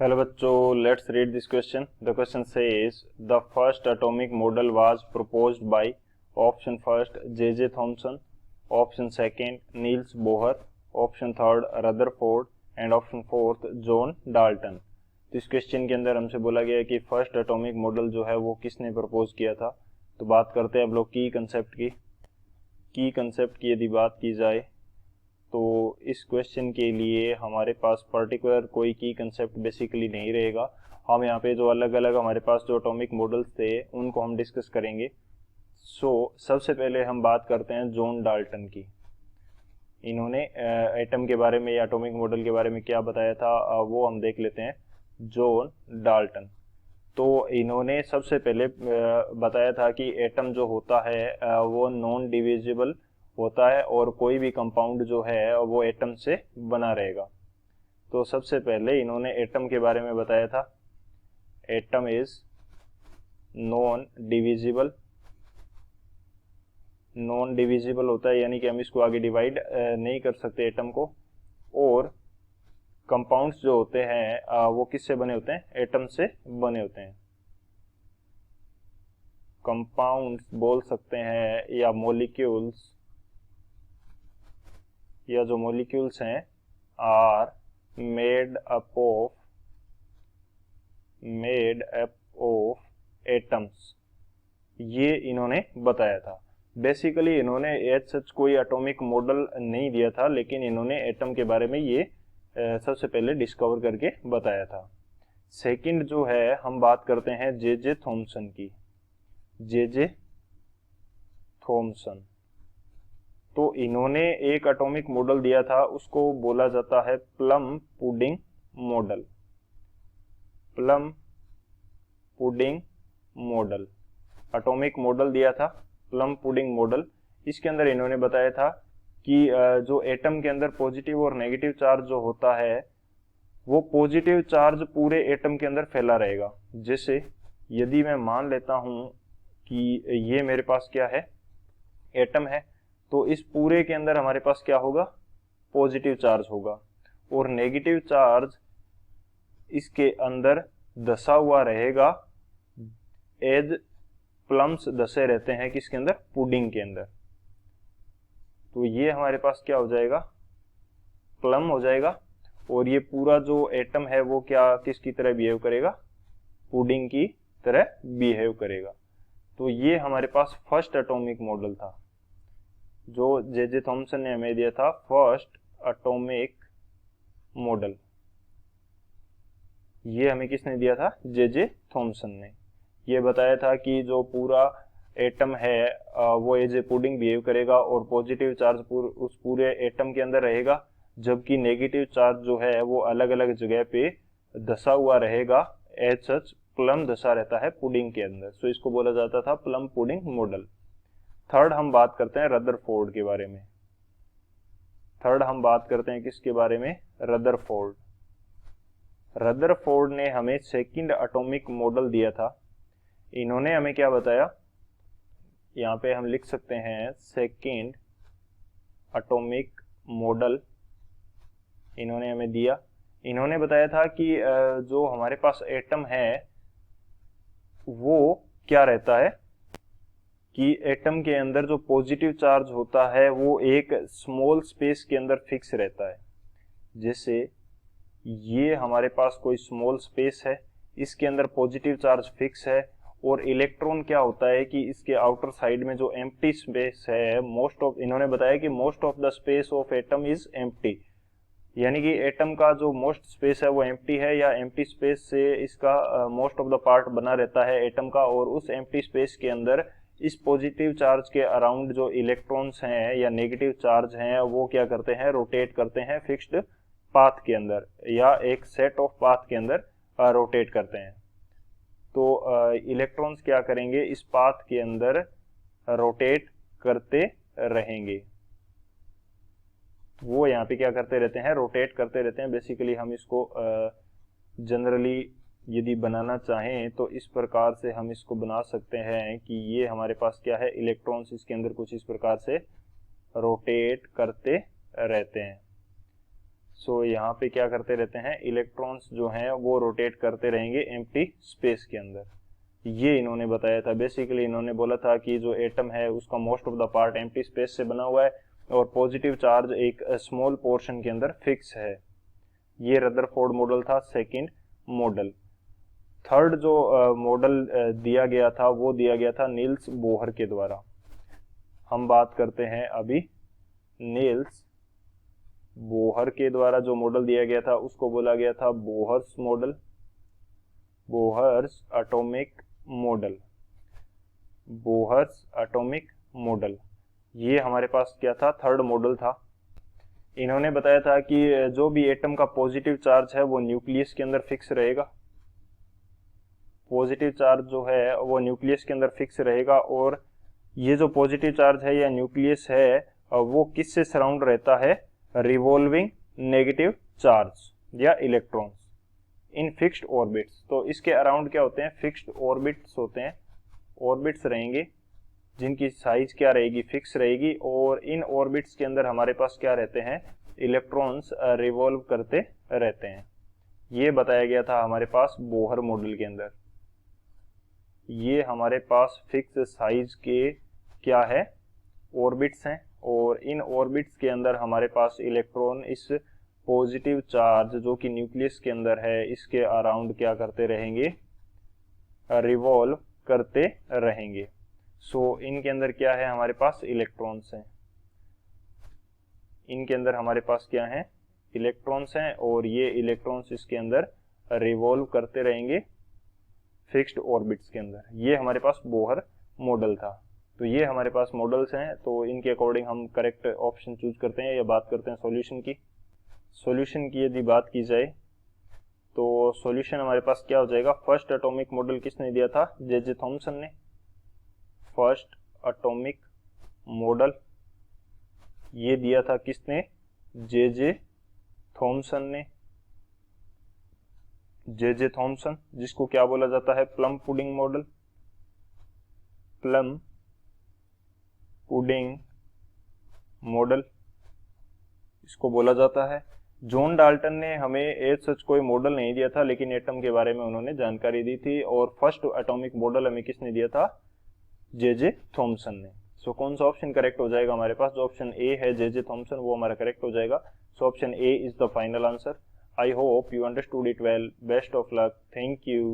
Hello बच्चों, let's read this question. The question says the first atomic model was proposed by option first J Thomson, option second Niels Bohr, option third Rutherford and option fourth John Dalton. तो इस question के अंदर हमसे बोला गया है कि first atomic model जो है वो किसने प्रपोज किया था. तो बात करते हैं अब लोग की कंसेप्ट की यदि बात की जाए तो इस क्वेश्चन के लिए हमारे पास पर्टिकुलर कोई की कंसेप्ट बेसिकली नहीं रहेगा. हम यहाँ पे जो अलग अलग हमारे पास जो एटॉमिक मॉडल्स थे उनको हम डिस्कस करेंगे. सबसे पहले हम बात करते हैं जॉन डाल्टन की. इन्होंने एटम के बारे में या एटॉमिक मॉडल के बारे में क्या बताया था वो हम देख लेते हैं. John Dalton. तो इन्होंने सबसे पहले बताया था कि एटम जो होता है वो नॉन डिविजिबल होता है और कोई भी कंपाउंड जो है वो एटम से बना रहेगा. तो सबसे पहले इन्होंने एटम के बारे में बताया था. एटम इज नॉन डिविजिबल होता है, यानी कि हम इसको आगे डिवाइड नहीं कर सकते एटम को. और कंपाउंड्स जो होते हैं वो किससे बने होते हैं? एटम से बने होते हैं. कंपाउंड्स बोल सकते हैं या मॉलिक्यूल्स, या जो मॉलिक्यूल्स हैं are made up of atoms, ये इन्होंने बताया था. बेसिकली इन्होंने एज सच कोई एटॉमिक मॉडल नहीं दिया था, लेकिन इन्होंने एटम के बारे में ये सबसे पहले डिस्कवर करके बताया था. सेकंड जो है हम बात करते हैं जे थॉमसन की. J Thomson. तो इन्होंने एक एटॉमिक मॉडल दिया था, उसको बोला जाता है plum pudding model. Plum pudding model atomic model दिया था, प्लम पुडिंग मॉडल. इसके अंदर इन्होंने बताया था कि जो एटम के अंदर पॉजिटिव और नेगेटिव चार्ज जो होता है वो पॉजिटिव चार्ज पूरे एटम के अंदर फैला रहेगा. जैसे यदि मैं मान लेता हूं कि ये मेरे पास क्या है? एटम है. तो इस पूरे के अंदर हमारे पास क्या होगा? पॉजिटिव चार्ज होगा. और नेगेटिव चार्ज इसके अंदर धसा हुआ रहेगा एज प्लम्स धसे रहते हैं किसके अंदर? पुडिंग के अंदर. तो ये हमारे पास क्या हो जाएगा? प्लम हो जाएगा. और ये पूरा जो एटम है वो क्या किसकी तरह बिहेव करेगा? पुडिंग की तरह बिहेव करेगा. तो ये हमारे पास फर्स्ट एटॉमिक मॉडल था जो जे थॉमसन ने हमें दिया था. फर्स्ट एटॉमिक मॉडल ये हमें किसने दिया था? जे थॉमसन ने. ये बताया था कि जो पूरा एटम है वो एज ए पुडिंग बिहेव करेगा और पॉजिटिव चार्ज उस पूरे एटम के अंदर रहेगा, जबकि नेगेटिव चार्ज जो है वो अलग अलग जगह पे धसा हुआ रहेगा. एज सच प्लम धसा रहता है पुडिंग के अंदर. सो इसको बोला जाता था प्लम पुडिंग मॉडल. थर्ड हम बात करते हैं रदरफोर्ड के बारे में. किसके बारे में? रदरफोर्ड. रदरफोर्ड ने हमें सेकंड एटॉमिक मॉडल दिया था. इन्होंने हमें क्या बताया? यहाँ पे हम लिख सकते हैं सेकंड एटॉमिक मॉडल इन्होंने हमें दिया. इन्होंने बताया था कि जो हमारे पास एटम है वो क्या रहता है कि एटम के अंदर जो पॉजिटिव चार्ज होता है वो एक स्मॉल स्पेस के अंदर फिक्स रहता है. जैसे ये हमारे पास कोई स्मॉल स्पेस है, इसके अंदर पॉजिटिव चार्ज फिक्स है, और इलेक्ट्रॉन क्या होता है कि इसके आउटर साइड में जो एम्प्टी स्पेस है, इन्होंने बताया कि most of the space of atom is empty, यानी कि एटम का जो मोस्ट स्पेस है वो एम्प्टी है, या एम्प्टी स्पेस से इसका मोस्ट ऑफ द पार्ट बना रहता है एटम का. और उस एम्प्टी स्पेस के अंदर इस पॉजिटिव चार्ज के अराउंड जो इलेक्ट्रॉन्स हैं या नेगेटिव चार्ज हैं वो क्या करते हैं? रोटेट करते हैं फिक्स्ड पाथ के अंदर या एक सेट ऑफ पाथ के अंदर रोटेट करते हैं. तो इलेक्ट्रॉन्स क्या करेंगे? इस पाथ के अंदर रोटेट करते रहेंगे. वो यहाँ पे क्या करते रहते हैं? रोटेट करते रहते हैं. बेसिकली हम इसको जनरली यदि बनाना चाहें तो इस प्रकार से हम इसको बना सकते हैं कि ये हमारे पास क्या है? इलेक्ट्रॉन्स इसके अंदर कुछ इस प्रकार से रोटेट करते रहते हैं. सो यहाँ पे क्या करते रहते हैं, इलेक्ट्रॉन्स जो हैं वो रोटेट करते रहेंगे एम्प्टी स्पेस के अंदर। ये इन्होंने बताया था। बेसिकली इन्होंने बोला था कि जो एटम है उसका most of the part empty space से बना हुआ है और पॉजिटिव चार्ज एक स्मॉल पोर्शन के अंदर फिक्स है। ये रदरफोर्ड मॉडल था, सेकंड मॉडल। थर्ड जो मॉडल दिया गया था वो दिया गया था नील्स बोहर के द्वारा। हम बात करते हैं अभी नील्स बोहर के द्वारा जो मॉडल दिया गया था उसको बोला गया था Bohr's model, Bohr's atomic model, Bohr's atomic model. ये हमारे पास क्या था, थर्ड मॉडल था। इन्होंने बताया था कि जो भी एटम का पॉजिटिव चार्ज है वो न्यूक्लियस के अंदर फिक्स रहेगा। पॉजिटिव चार्ज जो है वो न्यूक्लियस के अंदर फिक्स रहेगा और ये जो पॉजिटिव चार्ज है या न्यूक्लियस है वो किससे सराउंड रहता है, रिवॉल्विंग नेगेटिव चार्ज या इलेक्ट्रॉन्स इन फिक्स्ड ऑर्बिट्स। तो इसके अराउंड क्या होते हैं, फिक्स्ड ऑर्बिट्स होते हैं, ऑर्बिट्स रहेंगे जिनकी साइज क्या रहेगी, फिक्स रहेगी और इन ऑर्बिट्स के अंदर हमारे पास क्या रहते हैं, इलेक्ट्रॉन्स रिवॉल्व करते रहते हैं। ये बताया गया था हमारे पास बोहर मॉडल के अंदर। ये हमारे पास फिक्स साइज के क्या है, ऑर्बिट्स हैं और इन ऑर्बिट्स के अंदर हमारे पास इलेक्ट्रॉन इस पॉजिटिव चार्ज जो कि न्यूक्लियस के अंदर है इसके अराउंड क्या करते रहेंगे, रिवॉल्व करते रहेंगे। सो इनके अंदर क्या है, हमारे पास इलेक्ट्रॉन्स हैं। इनके अंदर हमारे पास क्या है, इलेक्ट्रॉन्स हैं और ये इलेक्ट्रॉन्स इसके अंदर रिवॉल्व करते रहेंगे फिक्स्ड ऑर्बिट्स के अंदर। ये हमारे पास बोहर मॉडल था। तो ये हमारे पास मॉडल्स हैं, तो इनके अकॉर्डिंग हम करेक्ट ऑप्शन चूज करते हैं या बात करते हैं सॉल्यूशन की। सॉल्यूशन की यदि बात की जाए तो सॉल्यूशन हमारे पास क्या हो जाएगा, फर्स्ट एटॉमिक मॉडल किसने दिया था, जे थॉमसन ने। फर्स्ट एटॉमिक मॉडल ये दिया था किसने, जे थॉमसन ने। जे थॉमसन जिसको क्या बोला जाता है, plum pudding model, plum pudding model इसको बोला जाता है। जॉन डाल्टन ने हमें एज सच कोई मॉडल नहीं दिया था लेकिन एटम के बारे में उन्होंने जानकारी दी थी और फर्स्ट एटॉमिक मॉडल हमें किसने दिया था, जे थॉमसन ने। सो कौन सा ऑप्शन करेक्ट हो जाएगा हमारे पास, जो ऑप्शन ए है जे थॉमसन वो हमारा करेक्ट हो जाएगा। So option A is the final answer. I hope you understood it well. Best of luck. Thank you.